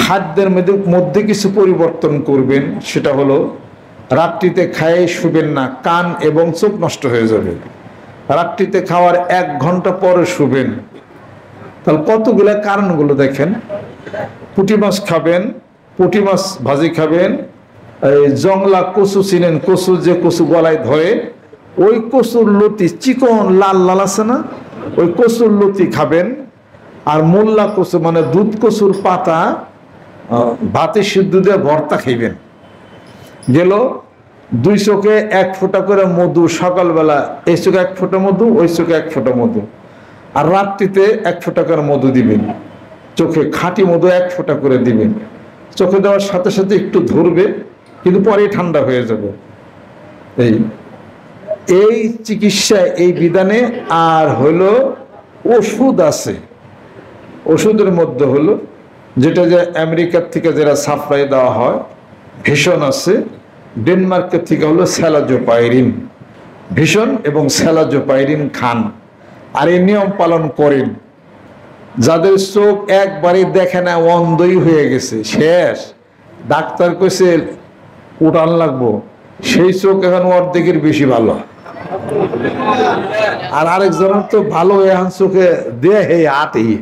খাদ্যের মধ্যে কিছু পরিবর্তন করবেন, সেটা হলো রাত্রিতে খায়ে শুবেন না, কান এবং চোখ নষ্ট হয়ে যাবে। রাত্রিতে খাওয়ার 1 ঘন্টা পরে শুবেন। তাহলে কতগুলো কারণগুলো দেখেন। পুঁটি মাছ খাবেন, পুঁটি মাছ ভাজি খাবেন, এই জংলা কচু চিনেন, কচু যে কচু গলায় ধরে, ওই কচুর লতি চিকন লাল লাল আছে না, ওই কচুর লতি খাবেন। আর মোল্লা কচু মানে দুধ কচুর পাতা ভাতে সিদ্ধ দিয়ে ভর্তা খাইবেন। গেল 2 চোখে 1 ফোঁটা করে মধু, সকালবেলা এই চোখে 1 ফোঁটা মধু, ওই চোখে 1 ফোঁটা মধু, আর রাত্রিতে 1 ফোঁটা করে মধু দিবেন। চোখে খাঁটি মধু 1 ফোঁটা করে দিবেন। চোখে দেওয়ার সাথে সাথে একটু ধরবে, কিন্তু পরেই ঠান্ডা হয়ে যাবে। এই চিকিৎসা, এই বিধানে। আর হলো ওষুধ আছে, ওষুধের মধ্যে হলো যেটা যে আমেরিকার থেকে যারা সাপ্লাই দেওয়া হয়, ভীষণ আছে। ডেনমার্কের থেকে হলো স্যালাজোপাইরিন। ভীষণ এবং স্যালাজোপাইরিন খান, আর এই নিয়ম পালন করেন। যাদের চোখ একবারে দেখে না, অন্ধই হয়ে গেছে, শেষ, ডাক্তার কইছে উঠান লাগবো, সেই চোখ এখন অর্ধেকের বেশি ভালো। আর আরেকজনের তো ভালো এখন চোখে দেহে আটেই।